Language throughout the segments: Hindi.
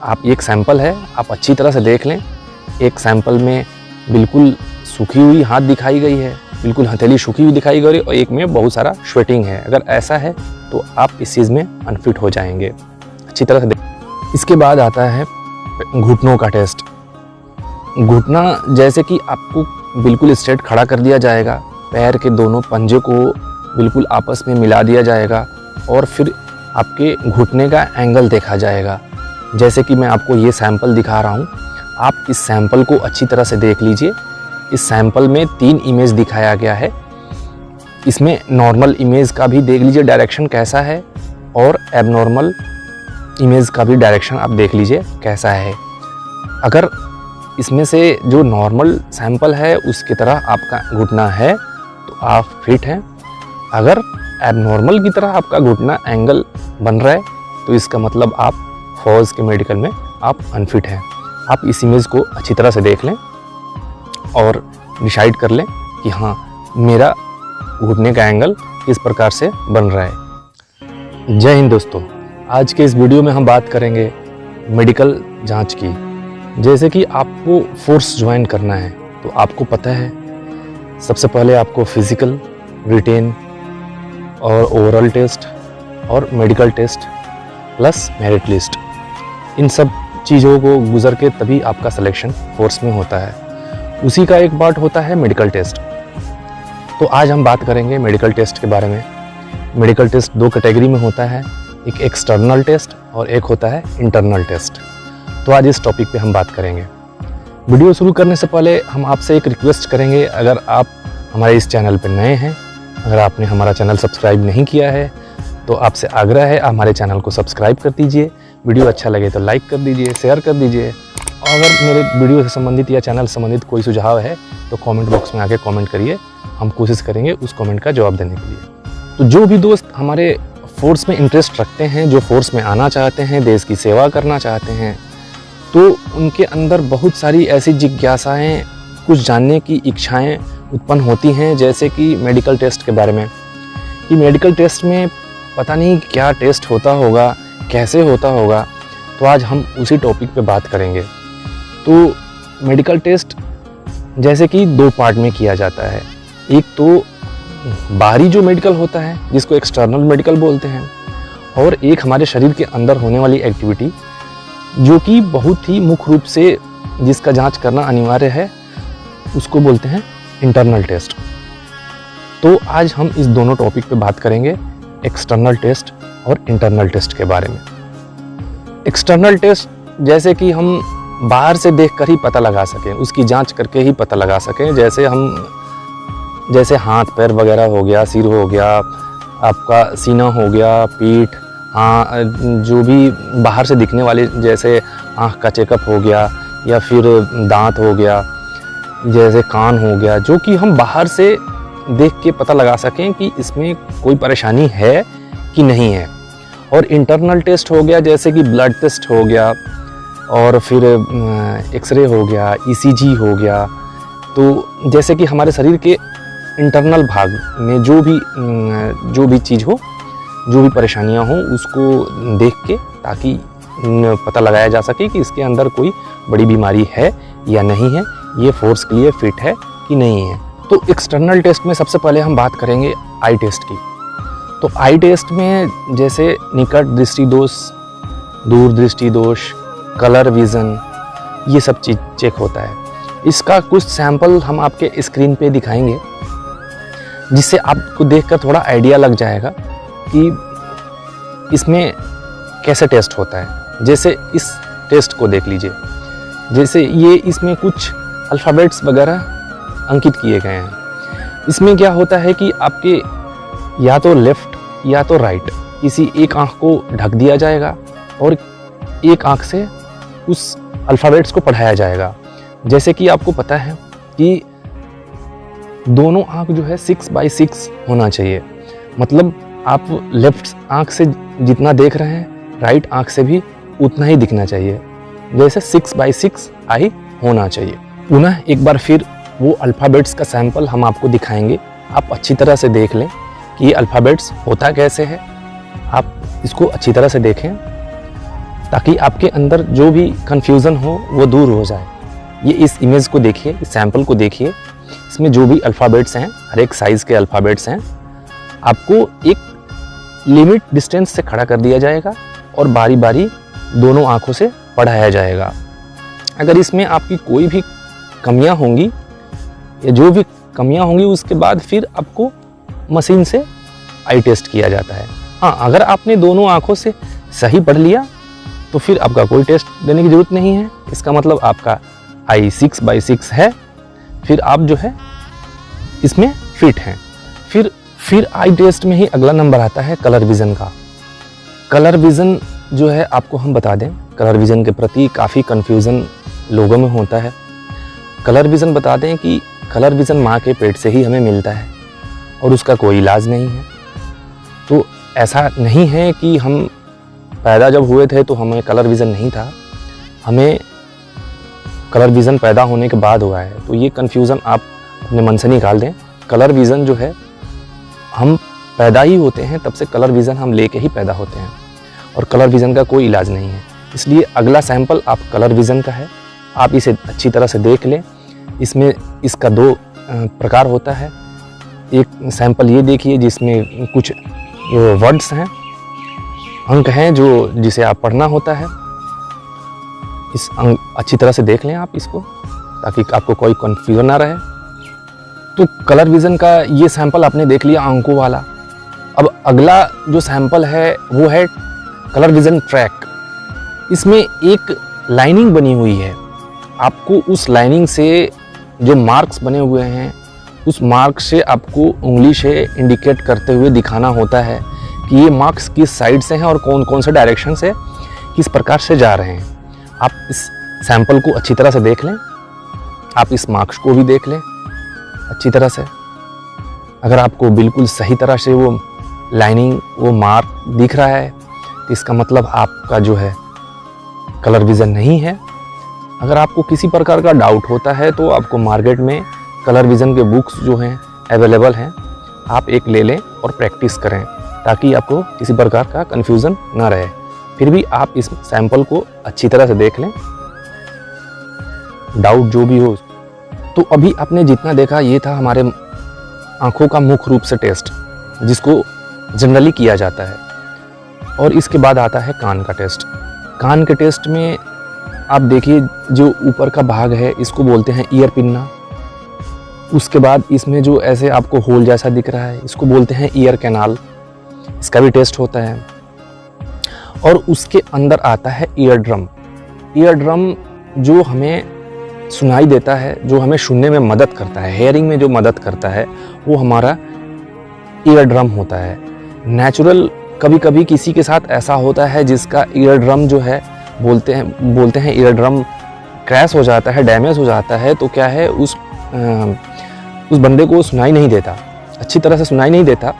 आप एक सैंपल है, आप अच्छी तरह से देख लें। एक सैंपल में बिल्कुल सूखी हुई हाथ दिखाई गई है, बिल्कुल हथेली सूखी हुई दिखाई गई, और एक में बहुत सारा स्वेटिंग है। अगर ऐसा है तो आप इस चीज़ में अनफिट हो जाएंगे। अच्छी तरह से देख। इसके बाद आता है घुटनों का टेस्ट। घुटना जैसे कि आपको बिल्कुल स्ट्रेट खड़ा कर दिया जाएगा, पैर के दोनों पंजे को बिल्कुल आपस में मिला दिया जाएगा और फिर आपके घुटने का एंगल देखा जाएगा। जैसे कि मैं आपको ये सैंपल दिखा रहा हूँ, आप इस सैंपल को अच्छी तरह से देख लीजिए। इस सैंपल में 3 इमेज दिखाया गया है। इसमें नॉर्मल इमेज का भी देख लीजिए डायरेक्शन कैसा है, और एबनॉर्मल इमेज का भी डायरेक्शन आप देख लीजिए कैसा है। अगर इसमें से जो नॉर्मल सैंपल है उसकी तरह आपका घुटना है तो आप फिट हैं। अगर एबनॉर्मल की तरह आपका घुटना एंगल बन रहा है तो इसका मतलब आप फौज के मेडिकल में आप अनफिट हैं। आप इस इमेज को अच्छी तरह से देख लें और डिसाइड कर लें कि हाँ, मेरा घुटने का एंगल किस प्रकार से बन रहा है। जय हिंद दोस्तों, आज के इस वीडियो में हम बात करेंगे मेडिकल जांच की। जैसे कि आपको फोर्स ज्वाइन करना है तो आपको पता है सबसे पहले आपको फिजिकल, रिटेन और ओवरऑल टेस्ट और medical test plus merit list, इन सब चीज़ों को गुजर के तभी आपका सिलेक्शन फोर्स में होता है। उसी का एक पार्ट होता है मेडिकल टेस्ट। तो आज हम बात करेंगे मेडिकल टेस्ट के बारे में। मेडिकल टेस्ट 2 कैटेगरी में होता है, एक एक्सटर्नल टेस्ट और एक होता है इंटरनल टेस्ट। तो आज इस टॉपिक पे हम बात करेंगे। वीडियो शुरू करने से पहले हम आपसे एक रिक्वेस्ट करेंगे, अगर आप हमारे इस चैनल पर नए हैं, अगर आपने हमारा चैनल सब्सक्राइब नहीं किया है तो आपसे आग्रह है हमारे चैनल को सब्सक्राइब कर दीजिए। वीडियो अच्छा लगे तो लाइक कर दीजिए, शेयर कर दीजिए, और अगर मेरे वीडियो से संबंधित या चैनल संबंधित कोई सुझाव है तो कमेंट बॉक्स में आके कमेंट करिए। हम कोशिश करेंगे उस कमेंट का जवाब देने के लिए। तो जो भी दोस्त हमारे फोर्स में इंटरेस्ट रखते हैं, जो फोर्स में आना चाहते हैं, देश की सेवा करना चाहते हैं, तो उनके अंदर बहुत सारी ऐसी जिज्ञासाएँ, कुछ जानने की इच्छाएँ उत्पन्न होती हैं। जैसे कि मेडिकल टेस्ट के बारे में, कि मेडिकल टेस्ट में पता नहीं क्या टेस्ट होता होगा, कैसे होता होगा। तो आज हम उसी टॉपिक पे बात करेंगे। तो मेडिकल टेस्ट जैसे कि 2 पार्ट में किया जाता है। एक तो बाहरी जो मेडिकल होता है जिसको एक्सटर्नल मेडिकल बोलते हैं, और एक हमारे शरीर के अंदर होने वाली एक्टिविटी जो कि बहुत ही मुख्य रूप से जिसका जांच करना अनिवार्य है, उसको बोलते हैं इंटरनल टेस्ट। तो आज हम इस दोनों टॉपिक पे बात करेंगे, एक्सटर्नल टेस्ट और इंटरनल टेस्ट के बारे में। एक्सटर्नल टेस्ट जैसे कि हम बाहर से देखकर ही पता लगा सकें, उसकी जांच करके ही पता लगा सकें। जैसे हाथ पैर वगैरह हो गया, सिर हो गया, आपका सीना हो गया, पीठ, हाँ, जो भी बाहर से दिखने वाले, जैसे आँख का चेकअप हो गया, या फिर दांत हो गया, जैसे कान हो गया, जो कि हम बाहर से देख के पता लगा सकें कि इसमें कोई परेशानी है कि नहीं है। और इंटरनल टेस्ट हो गया जैसे कि ब्लड टेस्ट हो गया, और फिर एक्सरे हो गया, ईसीजी हो गया। तो जैसे कि हमारे शरीर के इंटरनल भाग में जो भी चीज़ हो, जो भी परेशानियां हों, उसको देख के ताकि पता लगाया जा सके कि इसके अंदर कोई बड़ी बीमारी है या नहीं है, ये फोर्स के लिए फिट है कि नहीं है। तो एक्सटर्नल टेस्ट में सबसे पहले हम बात करेंगे आई टेस्ट की। तो आई टेस्ट में जैसे निकट दृष्टि दोष, दूर दृष्टि दोष, कलर विज़न, ये सब चीज़ चेक होता है। इसका कुछ सैंपल हम आपके स्क्रीन पे दिखाएंगे, जिससे आपको देखकर थोड़ा आइडिया लग जाएगा कि इसमें कैसे टेस्ट होता है। जैसे इस टेस्ट को देख लीजिए, जैसे ये इसमें कुछ अल्फ़ाबेट्स वगैरह अंकित किए गए हैं। इसमें क्या होता है कि आपके या तो लेफ़्ट या तो राइट किसी एक आँख को ढक दिया जाएगा और एक आँख से उस अल्फ़ाबेट्स को पढ़ाया जाएगा। जैसे कि आपको पता है कि दोनों आँख जो है 6x6 होना चाहिए, मतलब आप लेफ्ट आँख से जितना देख रहे हैं राइट आँख से भी उतना ही दिखना चाहिए। जैसे 6x6 आई होना चाहिए। पुनः एक बार फिर वो अल्फ़ाबेट्स का सैंपल हम आपको दिखाएंगे। आप अच्छी तरह से देख लें कि ये अल्फ़ाबेट्स होता कैसे है, आप इसको अच्छी तरह से देखें। ताकि आपके अंदर जो भी कंफ्यूजन हो वो दूर हो जाए। ये इस इमेज को देखिए, इस सैंपल को देखिए, इसमें जो भी अल्फ़ाबेट्स हैं, हर एक साइज़ के अल्फ़ाबेट्स हैं, आपको एक लिमिट डिस्टेंस से खड़ा कर दिया जाएगा और बारी बारी दोनों आँखों से पढ़ाया जाएगा। अगर इसमें आपकी कोई भी कमियां होंगी या जो भी कमियां होंगी उसके बाद फिर आपको मशीन से आई टेस्ट किया जाता है। हाँ, अगर आपने दोनों आँखों से सही पढ़ लिया तो फिर आपका कोई टेस्ट देने की ज़रूरत नहीं है। इसका मतलब आपका आई 6/6 है, फिर आप जो है इसमें फिट हैं। फिर आई टेस्ट में ही अगला नंबर आता है कलर विज़न का। कलर विज़न जो है आपको हम बता दें, कलर विज़न के प्रति काफ़ी कन्फ्यूज़न लोगों में होता है। कलर विज़न बता दें कि कलर विज़न माँ के पेट से ही हमें मिलता है और उसका कोई इलाज नहीं है। तो ऐसा नहीं है कि हम पैदा जब हुए थे तो हमें कलर विज़न नहीं था, हमें कलर विज़न पैदा होने के बाद हुआ है। तो ये कन्फ्यूज़न आप अपने मन से निकाल दें। कलर विज़न जो है, हम पैदा ही होते हैं तब से कलर विज़न हम लेके ही पैदा होते हैं और कलर विज़न का कोई इलाज नहीं है। इसलिए अगला सैंपल आप कलर विज़न का है, आप इसे अच्छी तरह से देख लें। इसमें इसका 2 प्रकार होता है। एक सैंपल ये देखिए जिसमें कुछ वर्ड्स हैं, अंक हैं जिसे आप पढ़ना होता है। इस अंक अच्छी तरह से देख लें आप इसको, ताकि आपको कोई कन्फ्यूजन ना रहे। तो कलर विज़न का ये सैंपल आपने देख लिया अंकों वाला। अब अगला जो सैंपल है वो है कलर विज़न ट्रैक। इसमें एक लाइनिंग बनी हुई है, आपको उस लाइनिंग से जो मार्क्स बने हुए हैं उस मार्क्स से आपको उंगली से इंडिकेट करते हुए दिखाना होता है कि ये मार्क्स किस साइड से हैं और कौन कौन से डायरेक्शन से किस प्रकार से जा रहे हैं। आप इस सैंपल को अच्छी तरह से देख लें, आप इस मार्क्स को भी देख लें अच्छी तरह से। अगर आपको बिल्कुल सही तरह से वो लाइनिंग, वो मार्क दिख रहा है तो इसका मतलब आपका जो है कलर विज़न नहीं है। अगर आपको किसी प्रकार का डाउट होता है तो आपको मार्केट में कलर विज़न के बुक्स जो हैं अवेलेबल हैं, आप एक ले लें और प्रैक्टिस करें ताकि आपको किसी प्रकार का कन्फ्यूज़न ना रहे। फिर भी आप इस सैंपल को अच्छी तरह से देख लें, डाउट जो भी हो। तो अभी आपने जितना देखा ये था हमारे आँखों का मुख्य रूप से टेस्ट, जिसको जनरली किया जाता है। और इसके बाद आता है कान का टेस्ट। कान के टेस्ट में आप देखिए जो ऊपर का भाग है इसको बोलते हैं ईयर पिन्ना। उसके बाद इसमें जो ऐसे आपको होल जैसा दिख रहा है इसको बोलते हैं ईयर कैनाल, इसका भी टेस्ट होता है। और उसके अंदर आता है ईयर ड्रम। ईयर ड्रम जो हमें सुनाई देता है, जो हमें सुनने में मदद करता है, हेयरिंग में जो मदद करता है, वो हमारा ईयर ड्रम होता है। नेचुरल कभी कभी किसी के साथ ऐसा होता है जिसका ईयर ड्रम जो है बोलते हैं ईयर ड्रम क्रैश हो जाता है, डैमेज हो जाता है। तो क्या है उस बंदे को सुनाई नहीं देता, अच्छी तरह से सुनाई नहीं देता।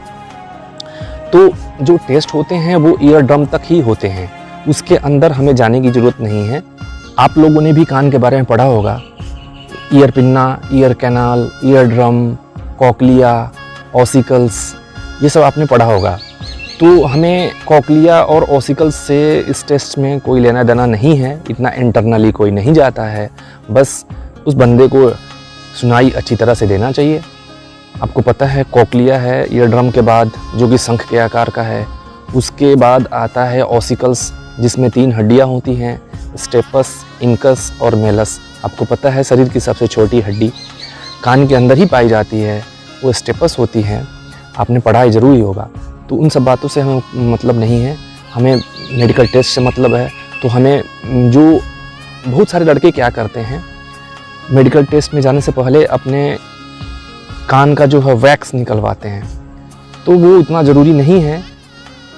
तो जो टेस्ट होते हैं वो ईयर ड्रम तक ही होते हैं, उसके अंदर हमें जाने की ज़रूरत नहीं है। आप लोगों ने भी कान के बारे में पढ़ा होगा, ear pinna, ear canal, ear drum, cochlea, ossicles, ये सब आपने पढ़ा होगा। तो हमें कॉकलिया और ऑसिकल्स से इस टेस्ट में कोई लेना देना नहीं है, इतना इंटरनली कोई नहीं जाता है। बस उस बंदे को सुनाई अच्छी तरह से देना चाहिए। आपको पता है कॉकलिया है ईयर ड्रम के बाद, जो कि शंख के आकार का है। उसके बाद आता है ऑसिकल्स जिसमें 3 हड्डियां होती हैं, स्टेपस, इनकस और मेलस। आपको पता है शरीर की सबसे छोटी हड्डी कान के अंदर ही पाई जाती है, वो स्टेपस होती है, आपने पढ़ा ही ज़रूरी होगा। तो उन सब बातों से हमें मतलब नहीं है, हमें मेडिकल टेस्ट से मतलब है। तो हमें जो बहुत सारे लड़के क्या करते हैं, मेडिकल टेस्ट में जाने से पहले अपने कान का जो है वैक्स निकलवाते हैं, तो वो इतना ज़रूरी नहीं है।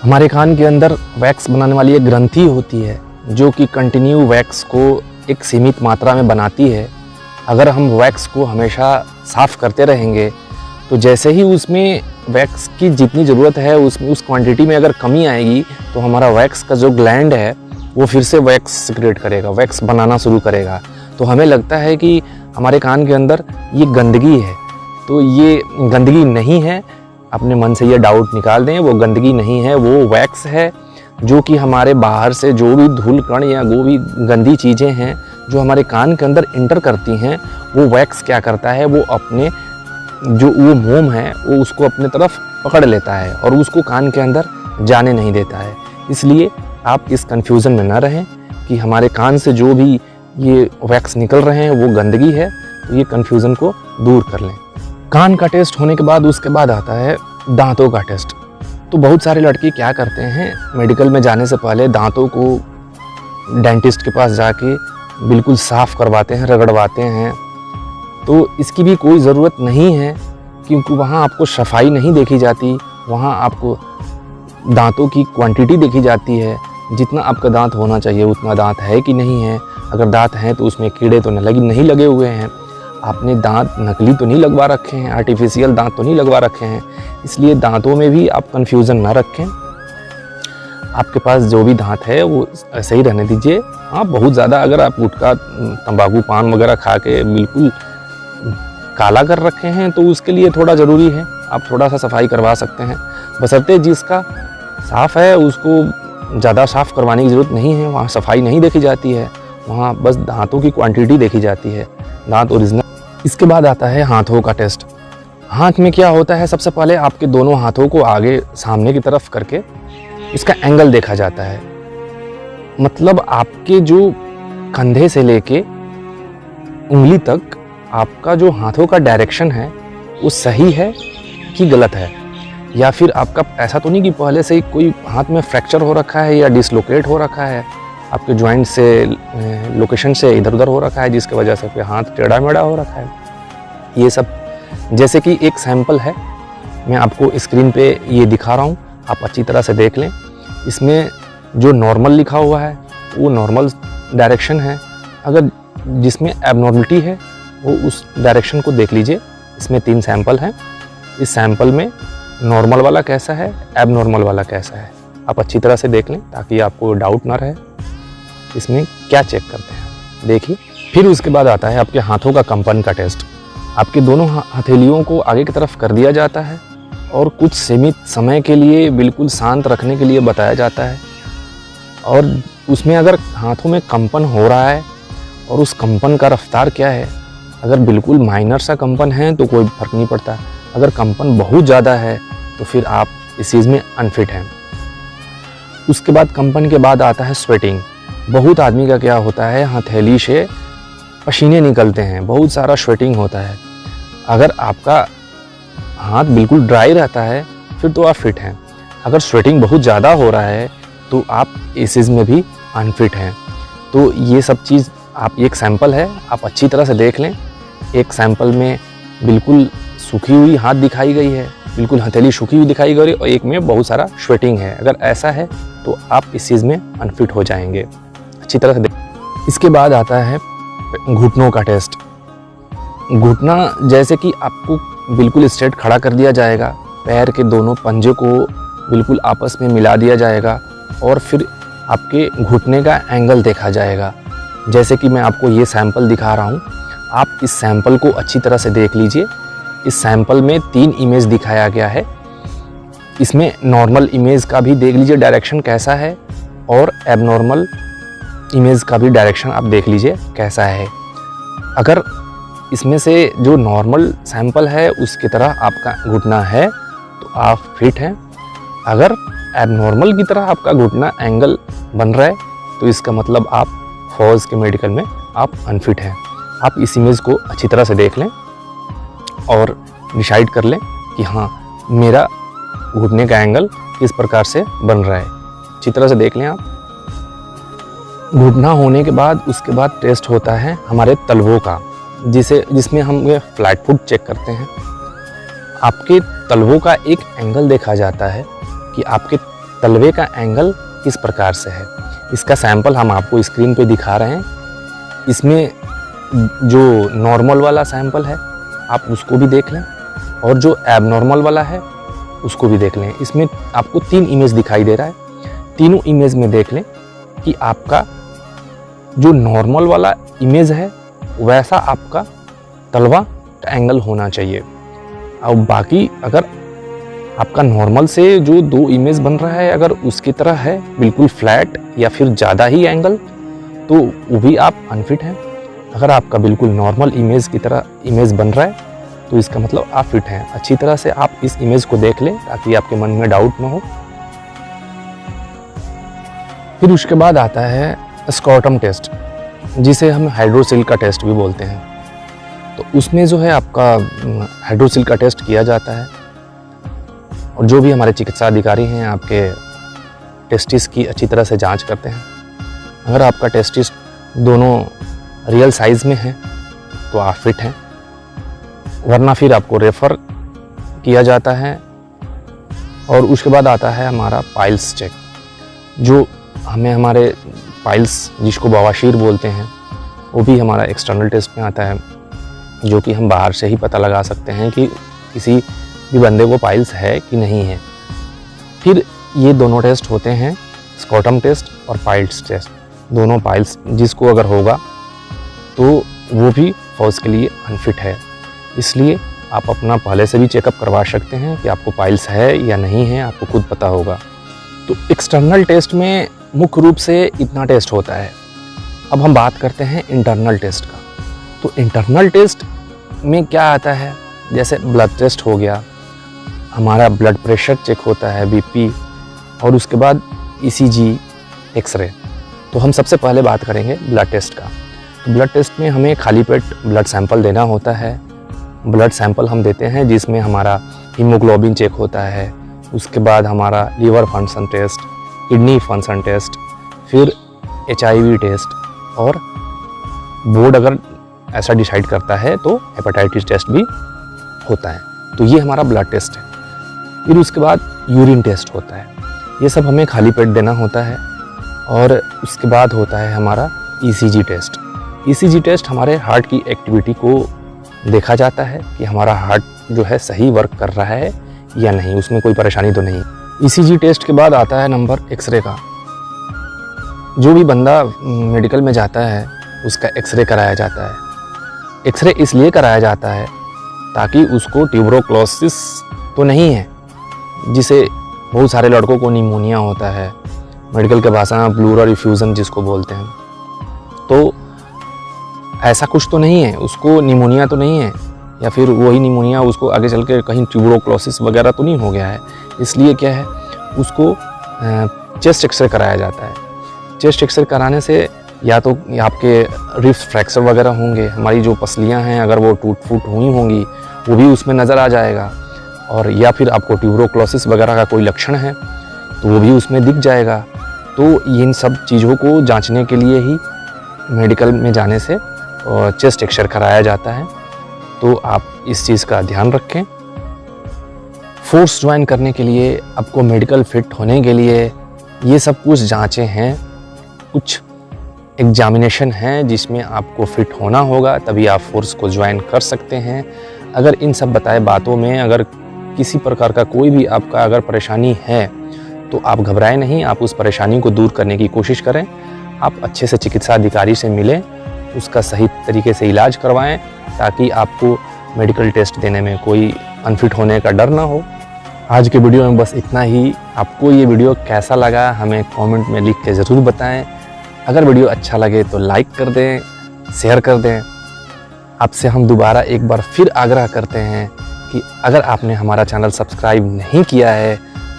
हमारे कान के अंदर वैक्स बनाने वाली एक ग्रंथि होती है जो कि कंटिन्यू वैक्स को एक सीमित मात्रा में बनाती है। अगर हम वैक्स को हमेशा साफ़ करते रहेंगे तो जैसे ही उसमें वैक्स की जितनी ज़रूरत है उसमें उस क्वांटिटी में अगर कमी आएगी तो हमारा वैक्स का जो ग्लैंड है वो फिर से वैक्स सिक्रेट करेगा, वैक्स बनाना शुरू करेगा। तो हमें लगता है कि हमारे कान के अंदर ये गंदगी है, तो ये गंदगी नहीं है। अपने मन से ये डाउट निकाल दें, वो गंदगी नहीं है, वो वैक्स है जो कि हमारे बाहर से जो भी धूल कण या जो भी गंदी चीज़ें हैं जो हमारे कान के अंदर इंटर करती हैं, वो वैक्स क्या करता है, वो अपने जो वो मोम है वो उसको अपने तरफ पकड़ लेता है और उसको कान के अंदर जाने नहीं देता है। इसलिए आप इस कन्फ्यूज़न में ना रहें कि हमारे कान से जो भी ये वैक्स निकल रहे हैं वो गंदगी है, तो ये कन्फ्यूज़न को दूर कर लें। कान का टेस्ट होने के बाद उसके बाद आता है दांतों का टेस्ट। तो बहुत सारे लड़के क्या करते हैं, मेडिकल में जाने से पहले दांतों को डेंटिस्ट के पास जाके बिल्कुल साफ़ करवाते हैं, रगड़वाते हैं। तो इसकी भी कोई ज़रूरत नहीं है, क्योंकि वहाँ आपको सफाई नहीं देखी जाती, वहाँ आपको दांतों की क्वांटिटी देखी जाती है। जितना आपका दांत होना चाहिए उतना दांत है कि नहीं है। अगर दांत हैं तो उसमें कीड़े तो नहीं लगे हुए हैं, आपने दांत नकली तो नहीं लगवा रखे हैं, आर्टिफिशियल दांत तो नहीं लगवा रखे हैं। इसलिए दांतों में भी आप कन्फ्यूज़न ना रखें। आपके पास जो भी दांत है वो ऐसे ही रहने दीजिए। हाँ, बहुत ज़्यादा अगर आप गुटखा, तंबाकू, पान वगैरह खा के बिल्कुल काला कर रखे हैं तो उसके लिए थोड़ा ज़रूरी है, आप थोड़ा सा सफाई करवा सकते हैं। बशर्ते जिसका साफ़ है उसको ज़्यादा साफ़ करवाने की ज़रूरत नहीं है, वहाँ सफाई नहीं देखी जाती है, वहाँ बस दांतों की क्वांटिटी देखी जाती है, दांत ओरिजिनल। इसके बाद आता है हाथों का टेस्ट। हाथ में क्या होता है, सबसे पहले आपके दोनों हाथों को आगे सामने की तरफ करके उसका एंगल देखा जाता है। मतलब आपके जो कंधे से लेके उंगली तक आपका जो हाथों का डायरेक्शन है वो सही है कि गलत है, या फिर आपका ऐसा तो नहीं कि पहले से ही कोई हाथ में फ्रैक्चर हो रखा है या डिसलोकेट हो रखा है, आपके जॉइंट से लोकेशन से इधर उधर हो रखा है जिसकी वजह से फिर हाथ टेढ़ा मेढ़ा हो रखा है। ये सब जैसे कि एक सैंपल है, मैं आपको स्क्रीन पे ये दिखा रहा हूँ, आप अच्छी तरह से देख लें। इसमें जो नॉर्मल लिखा हुआ है वो नॉर्मल डायरेक्शन है, अगर जिसमें एबनॉर्मलिटी है वो उस डायरेक्शन को देख लीजिए। इसमें 3 सैंपल हैं, इस सैंपल में नॉर्मल वाला कैसा है, एबनॉर्मल वाला कैसा है, आप अच्छी तरह से देख लें ताकि आपको डाउट ना रहे इसमें क्या चेक करते हैं। देखिए, फिर उसके बाद आता है आपके हाथों का कंपन का टेस्ट। आपके दोनों हथेलियों को आगे की तरफ कर दिया जाता है और कुछ सीमित समय के लिए बिल्कुल शांत रखने के लिए बताया जाता है। और उसमें अगर हाथों में कंपन हो रहा है और उस कंपन का रफ्तार क्या है, अगर बिल्कुल माइनर सा कंपन है तो कोई फर्क नहीं पड़ता, अगर कंपन बहुत ज़्यादा है तो फिर आप इस चीज़ में अनफिट हैं। उसके बाद कंपन के बाद आता है स्वेटिंग। बहुत आदमी का क्या होता है, हथेली से पसीने निकलते हैं, बहुत सारा स्वेटिंग होता है। अगर आपका हाथ बिल्कुल ड्राई रहता है फिर तो आप फिट हैं, अगर स्वेटिंग बहुत ज़्यादा हो रहा है तो आप इस चीज़ में भी अनफिट हैं। तो ये सब चीज़ आप, एक सैंपल है, आप अच्छी तरह से देख लें। एक सैंपल में बिल्कुल सूखी हुई हाथ दिखाई गई है, बिल्कुल हथेली सूखी हुई दिखाई गई, और एक में बहुत सारा स्वेटिंग है। अगर ऐसा है तो आप इस चीज़ में अनफिट हो जाएंगे, अच्छी तरह से देख। इसके बाद आता है घुटनों का टेस्ट। घुटना जैसे कि आपको बिल्कुल स्ट्रेट खड़ा कर दिया जाएगा, पैर के दोनों पंजे को बिल्कुल आपस में मिला दिया जाएगा और फिर आपके घुटने का एंगल देखा जाएगा। जैसे कि मैं आपको ये सैंपल दिखा रहा हूँ, आप इस सैंपल को अच्छी तरह से देख लीजिए। इस सैंपल में 3 इमेज दिखाया गया है। इसमें नॉर्मल इमेज का भी देख लीजिए डायरेक्शन कैसा है, और एबनॉर्मल इमेज का भी डायरेक्शन आप देख लीजिए कैसा है। अगर इसमें से जो नॉर्मल सैंपल है उसकी तरह आपका घुटना है तो आप फिट हैं, अगर एबनॉर्मल की तरह आपका घुटना एंगल बन रहा है तो इसका मतलब आप फौज के मेडिकल में आप अनफिट हैं। आप इस इमेज को अच्छी तरह से देख लें और डिसाइड कर लें कि हाँ, मेरा घुटने का एंगल किस प्रकार से बन रहा है। अच्छी तरह से देख लें आप। घुटना होने के बाद उसके बाद टेस्ट होता है हमारे तलवों का, जिसमें हम ये फ्लैट फुट चेक करते हैं। आपके तलवों का एक एंगल देखा जाता है कि आपके तलवे का एंगल किस प्रकार से है। इसका सैंपल हम आपको स्क्रीन पे दिखा रहे हैं। इसमें जो नॉर्मल वाला सैंपल है आप उसको भी देख लें और जो एबनॉर्मल वाला है उसको भी देख लें। इसमें आपको 3 इमेज दिखाई दे रहा है। तीनों इमेज में देख लें कि आपका जो नॉर्मल वाला इमेज है वैसा आपका तलवा का एंगल होना चाहिए। और बाकी अगर आपका नॉर्मल से जो 2 इमेज बन रहा है अगर उसकी तरह है बिल्कुल फ्लैट या फिर ज़्यादा ही एंगल, तो वो भी आप अनफिट हैं। अगर आपका बिल्कुल नॉर्मल इमेज की तरह इमेज बन रहा है तो इसका मतलब आप फिट हैं। अच्छी तरह से आप इस इमेज को देख लें ताकि आपके मन में डाउट ना हो। फिर उसके बाद आता है स्क्रॉटम टेस्ट, जिसे हम हाइड्रोसिल का टेस्ट भी बोलते हैं। तो उसमें जो है आपका हाइड्रोसिल का टेस्ट किया जाता है और जो भी हमारे चिकित्सा अधिकारी हैं आपके टेस्टिस की अच्छी तरह से जांच करते हैं। अगर आपका टेस्टिस दोनों रियल साइज में है तो आप फिट हैं, वरना फिर आपको रेफ़र किया जाता है। और उसके बाद आता है हमारा पाइल्स चेक, जो हमें हमारे पाइल्स जिसको बवासीर बोलते हैं वो भी हमारा एक्सटर्नल टेस्ट में आता है, जो कि हम बाहर से ही पता लगा सकते हैं कि किसी भी बंदे को पाइल्स है कि नहीं है। फिर ये दोनों टेस्ट होते हैं, स्क्रॉटम टेस्ट और पाइल्स टेस्ट। दोनों पाइल्स जिसको अगर होगा तो वो भी फौज के लिए अनफिट है, इसलिए आप अपना पहले से भी चेकअप करवा सकते हैं कि आपको पाइल्स है या नहीं है, आपको खुद पता होगा। तो एक्सटर्नल टेस्ट में मुख्य रूप से इतना टेस्ट होता है। अब हम बात करते हैं इंटरनल टेस्ट का। तो इंटरनल टेस्ट में क्या आता है, जैसे ब्लड टेस्ट हो गया, हमारा ब्लड प्रेशर चेक होता है, बीपी, और उसके बाद ईसीजी, एक्सरे। तो हम सबसे पहले बात करेंगे ब्लड टेस्ट का। तो ब्लड टेस्ट में हमें खाली पेट ब्लड सैंपल देना होता है। ब्लड सैंपल हम देते हैं जिसमें हमारा हीमोग्लोबिन चेक होता है, उसके बाद हमारा liver function test, kidney function test, फिर HIV टेस्ट, और बोर्ड अगर ऐसा डिसाइड करता है तो हेपेटाइटिस टेस्ट भी होता है। तो ये हमारा ब्लड टेस्ट है। फिर उसके बाद यूरिन टेस्ट होता है, ये सब हमें खाली पेट देना होता है। और उसके बाद होता है हमारा ECG टेस्ट। ECG टेस्ट हमारे हार्ट की एक्टिविटी को देखा जाता है कि हमारा हार्ट जो है सही वर्क कर रहा है या नहीं, उसमें कोई परेशानी तो नहीं। ECG टेस्ट के बाद आता है नंबर एक्सरे का। जो भी बंदा मेडिकल में जाता है उसका एक्सरे कराया जाता है। एक्सरे इसलिए कराया जाता है ताकि उसको ट्यूबरोक्लोसिस तो नहीं है, जिसे बहुत सारे लड़कों को निमोनिया होता है, मेडिकल के भाषा में प्लूरल इफ्यूजन जिसको बोलते हैं। तो ऐसा कुछ तो नहीं है, उसको निमोनिया तो नहीं है, या फिर वही निमोनिया उसको आगे चल के कहीं ट्यूबरोक्लोसिस वगैरह तो नहीं हो गया है। इसलिए क्या है, उसको चेस्ट एक्सरे कराया जाता है। चेस्ट एक्सरे कराने से या तो आपके रिब्स फ्रैक्चर वगैरह होंगे, हमारी जो पसलियां हैं अगर वो टूट फूट हुई होंगी वो भी उसमें नज़र आ जाएगा, और या फिर आपको ट्यूबरोक्लोसिस वगैरह का कोई लक्षण है तो वो भी उसमें दिख जाएगा। तो इन सब चीज़ों को जांचने के लिए ही मेडिकल में जाने से चेस्ट एक्सरे कराया जाता है। तो आप इस चीज़ का ध्यान रखें। फोर्स ज्वाइन करने के लिए, आपको मेडिकल फिट होने के लिए ये सब कुछ जांचें हैं, कुछ एग्जामिनेशन है जिसमें आपको फिट होना होगा, तभी आप फोर्स को ज्वाइन कर सकते हैं। अगर इन सब बताए बातों में अगर किसी प्रकार का कोई भी आपका अगर परेशानी है तो आप घबराएं नहीं, आप उस परेशानी को दूर करने की कोशिश करें। आप अच्छे से चिकित्सा अधिकारी से मिलें, उसका सही तरीके से इलाज करवाएं ताकि आपको मेडिकल टेस्ट देने में कोई अनफिट होने का डर ना हो। आज के वीडियो में बस इतना ही। आपको ये वीडियो कैसा लगा हमें कमेंट में लिख के ज़रूर बताएं। अगर वीडियो अच्छा लगे तो लाइक कर दें, शेयर कर दें। आपसे हम दोबारा एक बार फिर आग्रह करते हैं कि अगर आपने हमारा चैनल सब्सक्राइब नहीं किया है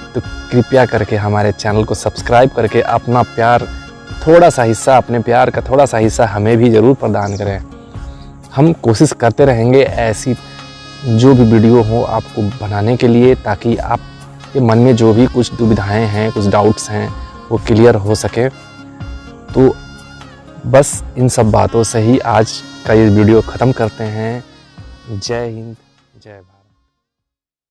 तो कृपया करके हमारे चैनल को सब्सक्राइब करके अपना प्यार, थोड़ा सा हिस्सा, अपने प्यार का थोड़ा सा हिस्सा हमें भी ज़रूर प्रदान करें। हम कोशिश करते रहेंगे ऐसी जो भी वीडियो हो आपको बनाने के लिए, ताकि आपके मन में जो भी कुछ दुविधाएं हैं, कुछ डाउट्स हैं, वो क्लियर हो सके। तो बस इन सब बातों से ही आज का ये वीडियो ख़त्म करते हैं। जय हिंद, जय भारत।